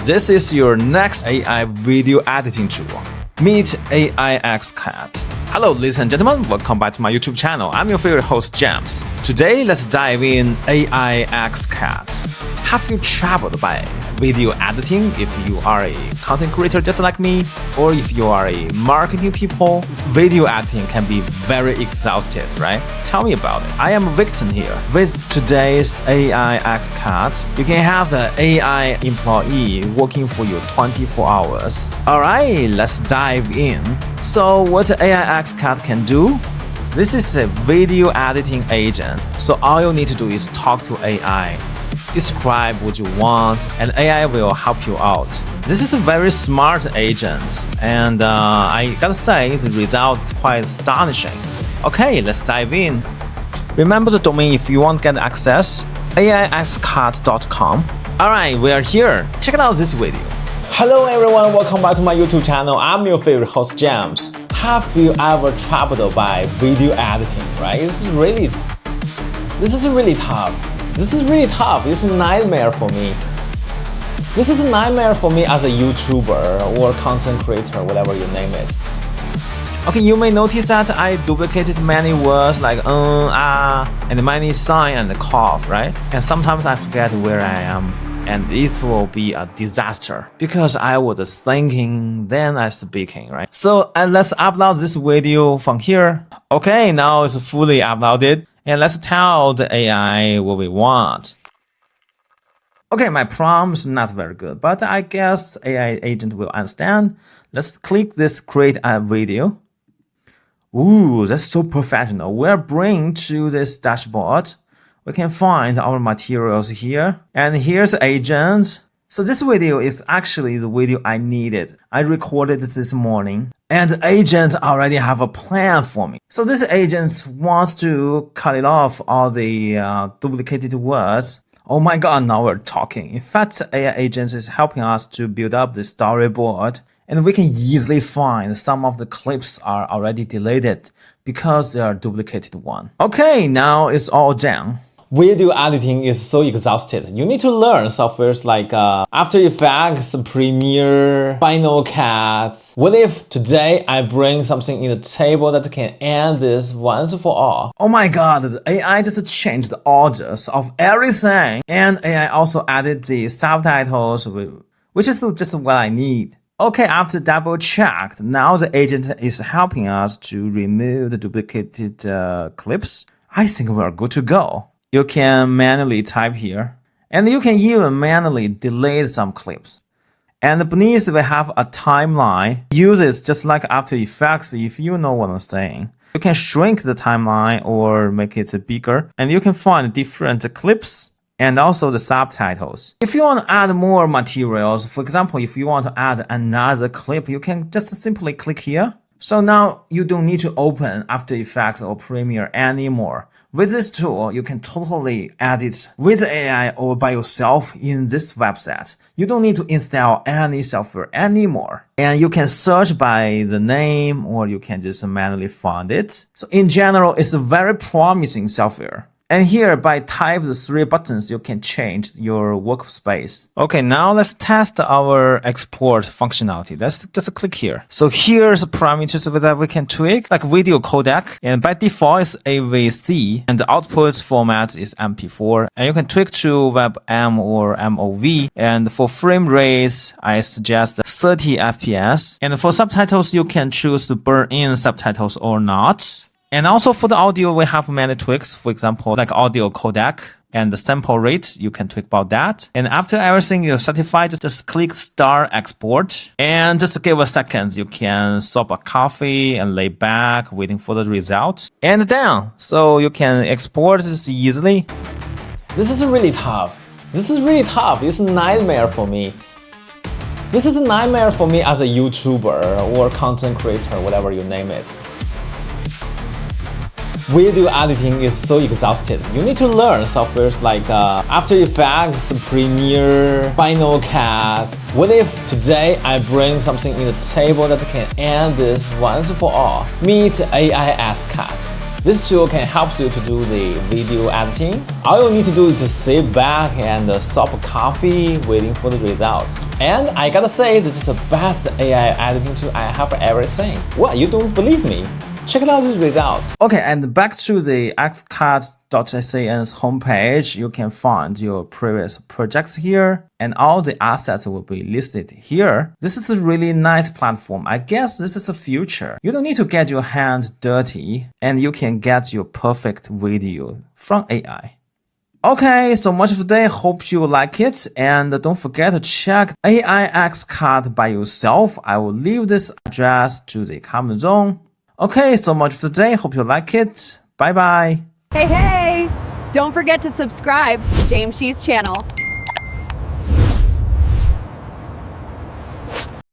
This is your next AI video editing tool. Meet AI Aixcut. Hello ladies and gentlemen, welcome back to my YouTube channel. I'm your favorite host, James. Today, let's dive in AI Aixcut. Have you traveled by video editing if you are a content creator just like me, or if you are a marketing people? Video editing can be very exhausted, right? Tell me about it. I am a victim here. With today's AI Aixcut, you can have the AI employee working for you 24 hours. Alright, let's dive in. So what AI Aixcut can do? This is a video editing agent. So all you need to do is talk to AI, describe what you want, and AI will help you out. This is a very smart agent, and I gotta say the result is quite astonishing. Okay, let's dive in. Remember the domain if you want to get access, aiaixcut.com. Alright, we are here. Check out this video. Hello everyone, welcome back to my YouTube channel. I'm your favorite host, James. Have you ever traveled by video editing, right? This is really tough. This is really tough. It's a nightmare for me. This is a nightmare for me as a YouTuber or content creator, whatever you name it. Okay, you may notice that I duplicated many words like and many sign and cough, right? And sometimes I forget where I am. And it will be a disaster because I was thinking, then I speaking, right? So let's upload this video from here. Okay, now it's fully uploaded. And let's tell the AI what we want. Okay, my prompt is not very good, but I guess AI agent will understand. Let's click this create a video. Ooh, that's so professional. We're bring to this dashboard. We can find our materials here. And here's agents. So this video is actually the video I needed. I recorded this morning. And the agent already have a plan for me. So this agent wants to cut it off all the duplicated words. Oh my god, now we're talking. In fact, AI agent is helping us to build up the storyboard. And we can easily find some of the clips are already deleted because they are duplicated one. Okay, now it's all done. Video editing is so exhausted. You need to learn softwares like After Effects, Premiere, Final Cut. What if today I bring something in the table that can end this once for all? Oh my god, the AI just changed the orders of everything. And AI also added the subtitles, which is just what I need. Okay, after double checked, now the agent is helping us to remove the duplicated clips. I think we're good to go. You can manually type here, and you can even manually delete some clips. And beneath we have a timeline. Use it just like After Effects if you know what I'm saying. You can shrink the timeline or make it bigger, and you can find different clips and also the subtitles. If you want to add more materials, for example, if you want to add another clip, you can just simply click here. So now you don't need to open After Effects or Premiere anymore. With this tool, you can totally edit with AI or by yourself in this website. You don't need to install any software anymore. And you can search by the name or you can just manually find it. So in general, it's a very promising software. And here, by type the 3 buttons, you can change your workspace. Okay, now let's test our export functionality. Let's just click here. So here's the parameters that we can tweak, like video codec. And by default, it's AVC. And the output format is MP4. And you can tweak to WebM or MOV. And for frame rates, I suggest 30 FPS. And for subtitles, you can choose to burn in subtitles or not. And also for the audio, we have many tweaks. For example, like audio codec and the sample rate, you can tweak about that. And after everything you're satisfied, just click Start Export. And just give a second, you can swap a coffee and lay back, waiting for the result. And done. So you can export this easily. This is really tough. This is really tough. It's a nightmare for me. This is a nightmare for me as a YouTuber or content creator, whatever you name it. Video editing is so exhausted. You need to learn softwares like After Effects, Premiere, Final Cut. What if today I bring something in the table that can end this once for all? Meet AI Aixcut. This tool can help you to do the video editing. All you need to do is to sit back and sup coffee waiting for the result. And I gotta say, this is the best AI editing tool I have ever seen. What, you don't believe me? Check out the results. Okay, and back to the Aixcut.san's homepage, you can find your previous projects here, and all the assets will be listed here. This is a really nice platform. I guess this is the future. You don't need to get your hands dirty, and you can get your perfect video from AI. Okay, so much for today. Hope you like it. And don't forget to check AI Aixcut by yourself. I will leave this address to the comment zone. Okay, so much for today. Hope you like it. Bye bye. Hey, don't forget to subscribe to James Shee's channel.